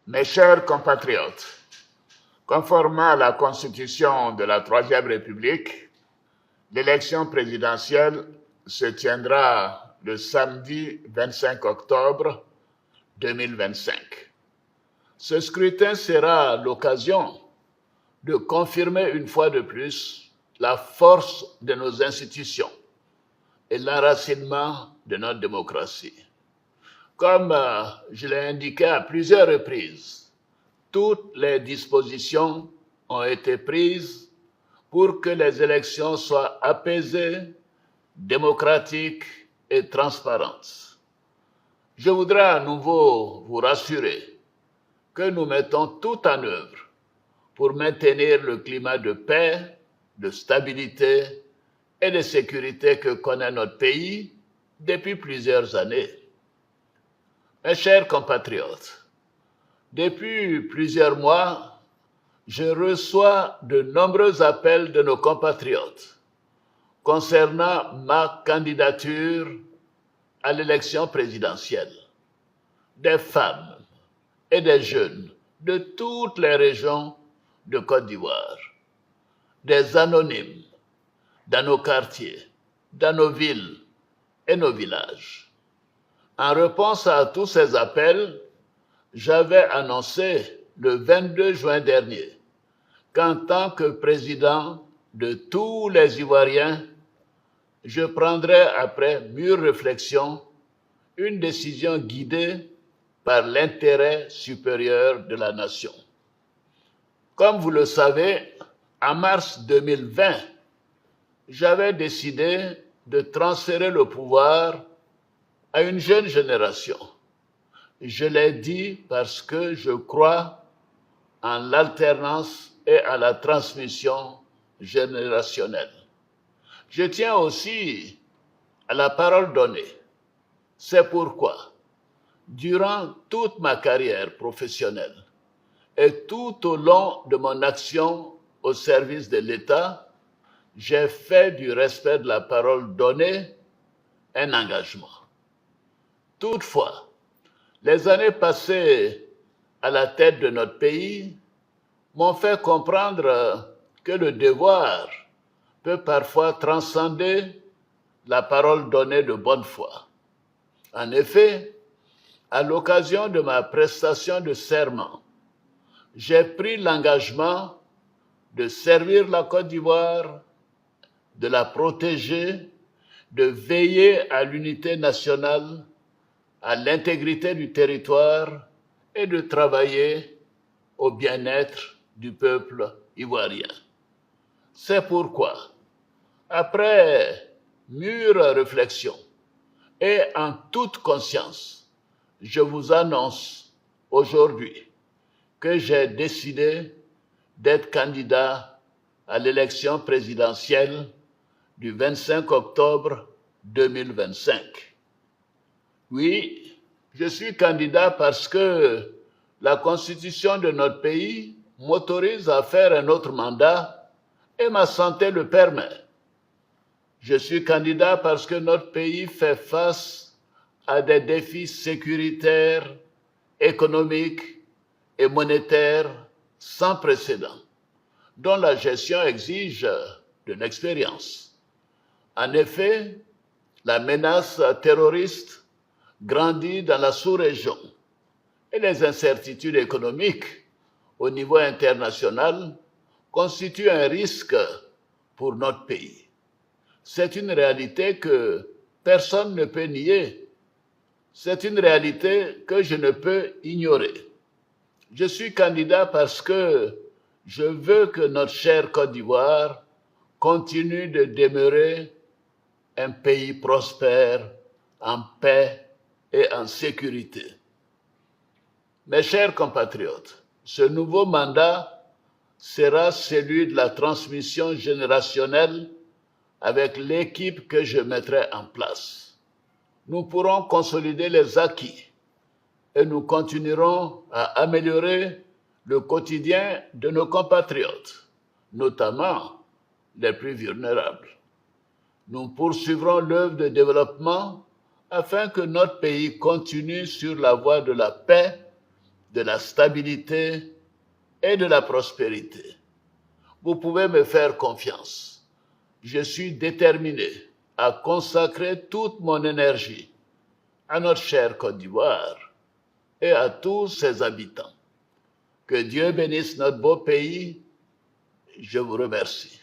Mes chers compatriotes, conformément à la Constitution de la Troisième République, l'élection présidentielle se tiendra le samedi 25 octobre 2025. Ce scrutin sera l'occasion de confirmer une fois de plus la force de nos institutions et l'enracinement de notre démocratie. Comme je l'ai indiqué à plusieurs reprises, toutes les dispositions ont été prises pour que les élections soient apaisées, démocratiques et transparentes. Je voudrais à nouveau vous rassurer que nous mettons tout en œuvre pour maintenir le climat de paix, de stabilité et de sécurité que connaît notre pays depuis plusieurs années. Mes chers compatriotes, depuis plusieurs mois, je reçois de nombreux appels de nos compatriotes concernant ma candidature à l'élection présidentielle. Des femmes et des jeunes de toutes les régions de Côte d'Ivoire, des anonymes dans nos quartiers, dans nos villes et nos villages. En réponse à tous ces appels, j'avais annoncé le 22 juin dernier qu'en tant que président de tous les Ivoiriens, je prendrais après mûre réflexion une décision guidée par l'intérêt supérieur de la nation. Comme vous le savez, en mars 2020, j'avais décidé de transférer le pouvoir à une jeune génération. Je l'ai dit parce que je crois en l'alternance et à la transmission générationnelle. Je tiens aussi à la parole donnée. C'est pourquoi, durant toute ma carrière professionnelle et tout au long de mon action au service de l'État, j'ai fait du respect de la parole donnée un engagement. Toutefois, les années passées à la tête de notre pays m'ont fait comprendre que le devoir peut parfois transcender la parole donnée de bonne foi. En effet, à l'occasion de ma prestation de serment, j'ai pris l'engagement de servir la Côte d'Ivoire, de la protéger, de veiller à l'unité nationale, à l'intégrité du territoire et de travailler au bien-être du peuple ivoirien. C'est pourquoi, après mûre réflexion et en toute conscience, je vous annonce aujourd'hui que j'ai décidé d'être candidat à l'élection présidentielle du 25 octobre 2025. Oui, je suis candidat parce que la Constitution de notre pays m'autorise à faire un autre mandat et ma santé le permet. Je suis candidat parce que notre pays fait face à des défis sécuritaires, économiques et monétaires sans précédent, dont la gestion exige de l'expérience. En effet, la menace terroriste grandit dans la sous-région et les incertitudes économiques au niveau international constituent un risque pour notre pays. C'est une réalité que personne ne peut nier. C'est une réalité que je ne peux ignorer. Je suis candidat parce que je veux que notre chère Côte d'Ivoire continue de demeurer un pays prospère, en paix et en sécurité. Mes chers compatriotes, ce nouveau mandat sera celui de la transmission générationnelle avec l'équipe que je mettrai en place. Nous pourrons consolider les acquis et nous continuerons à améliorer le quotidien de nos compatriotes, notamment les plus vulnérables. Nous poursuivrons l'œuvre de développement afin que notre pays continue sur la voie de la paix, de la stabilité et de la prospérité. Vous pouvez me faire confiance. Je suis déterminé à consacrer toute mon énergie à notre chère Côte d'Ivoire et à tous ses habitants. Que Dieu bénisse notre beau pays. Je vous remercie.